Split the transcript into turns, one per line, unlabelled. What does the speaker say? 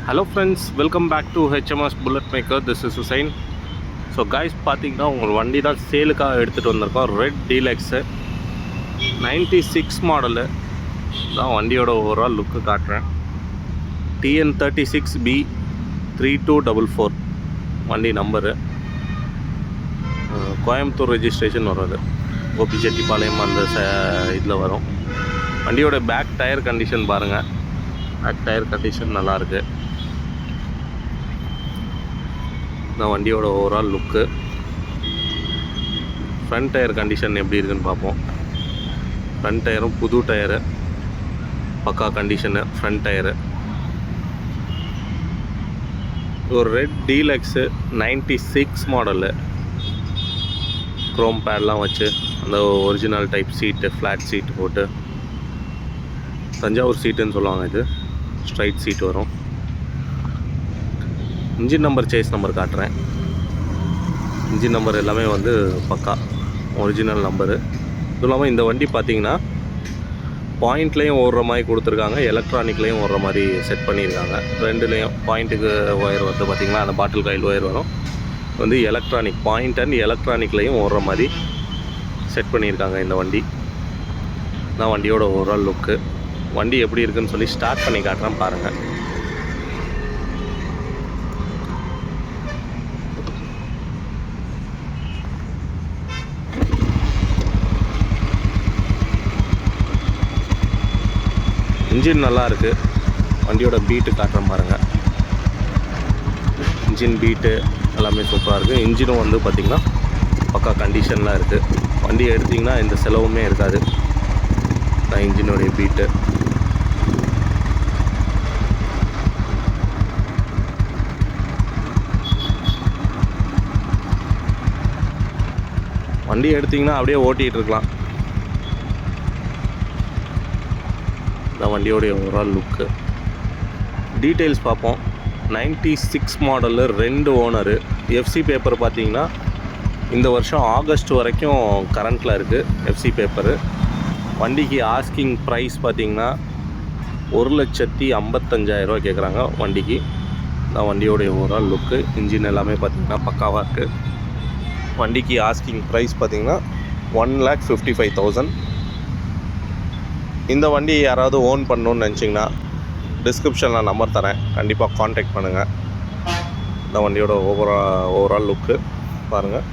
Hello friends, welcome back to HMS Bullet Maker. This is Hussein. So guys பார்த்தீங்கன்னா உங்கள் வண்டி தான் சேலுக்காக எடுத்துகிட்டு வந்திருக்கோம். ரெட் டீலக்ஸு 96 மாடலு தான் வண்டியோட ஓவரால் லுக்கு காட்டுறேன். TN36B 3244 வண்டி நம்பரு. கோயம்புத்தூர் ரெஜிஸ்ட்ரேஷன் வரும். கோபிச்செட்டிப்பாளையம் அந்த இதில் வரும். வண்டியோட பேக் டயர் கண்டிஷன் பாருங்கள். பேக் டயர் கண்டிஷன் நல்லாயிருக்கு. நான் வண்டியோட ஓவரால் லுக்கு. ஃப்ரண்ட் டயர் கண்டிஷன் எப்படி இருக்குன்னு பார்ப்போம். ஃப்ரண்ட் டயரும் புது டயரு, பக்கா கண்டிஷனு ஃப்ரண்ட் டயரு. ஒரு ரெட் டீலக்ஸு 96 மாடலு. க்ரோம் பேட்லாம் வச்சு அந்த ஒரிஜினல் டைப் சீட்டு, ஃப்ளாட் சீட்டு போட்டு, தஞ்சாவூர் சீட்டுன்னு சொல்லுவாங்க. இது ஸ்ட்ரைட் சீட் வரும். இன்ஜின் நம்பர், சேஸ் நம்பர் காட்டுறேன். இன்ஜின் நம்பர் எல்லாமே வந்து பக்கா ஒரிஜினல் நம்பரு. இதுவும் இல்லாமல் இந்த வண்டி பார்த்திங்கன்னா பாயிண்ட்லேயும் ஓடுற மாதிரி கொடுத்துருக்காங்க, எலக்ட்ரானிக்லேயும் ஓடுற மாதிரி செட் பண்ணியிருக்காங்க. ரெண்டுலேயும் பாயிண்ட்டுக்கு ஒயர் வந்து பார்த்திங்கன்னா அந்த பாட்டில் காயில் ஒயர் வரும். வந்து எலக்ட்ரானிக் பாயிண்ட் அண்ட் எலக்ட்ரானிக்லேயும் ஓடுற மாதிரி செட் பண்ணியிருக்காங்க இந்த வண்டி. நான் வண்டியோட ஓவரால் லுக்கு. வண்டி எப்படி இருக்குதுன்னு சொல்லி ஸ்டார்ட் பண்ணி காட்டுறேன் பாருங்கள். இன்ஜின் நல்லா இருக்குது. வண்டியோட பீட்டு காட்டுறேன் பாருங்கள். இன்ஜின் பீட்டு எல்லாமே சூப்பராக இருக்குது. இன்ஜினும் வந்து பார்த்திங்கன்னா பக்கா கண்டிஷன்லாம் இருக்குது. வண்டி எடுத்திங்கன்னா எந்த செலவுமே இருக்காது. நான் இன்ஜினுடைய பீட்டு. வண்டி எடுத்திங்கன்னா அப்படியே ஓட்டிகிட்டு இருக்கலாம். இந்த வண்டியோடைய ஓவரால் லுக்கு. டீட்டெயில்ஸ் பார்ப்போம். 96 மாடலு, 2 ஓனரு. எஃப்சி பேப்பர் பார்த்தீங்கன்னா இந்த வருஷம் ஆகஸ்ட் வரைக்கும் கரண்ட்டில் இருக்குது எஃப்சி பேப்பரு. வண்டிக்கு ஆஸ்கிங் ப்ரைஸ் பார்த்திங்கன்னா 1,55,000 கேட்குறாங்க வண்டிக்கு. இந்த வண்டியோடைய ஓவரால் லுக்கு. இன்ஜின் எல்லாமே பார்த்திங்கன்னா பக்காவாக இருக்குது. வண்டிக்கு ஆஸ்கிங் ப்ரைஸ் பார்த்திங்கன்னா 1,55,000. இந்த வண்டி யாராவது ஓன் பண்ணணுன்னு நினச்சிங்கன்னா டிஸ்கிரிப்ஷனில் நம்பர் தரேன், கண்டிப்பாக காண்டாக்ட் பண்ணுங்கள். இந்த வண்டியோட ஓவரால் லுக்கு பாருங்கள்.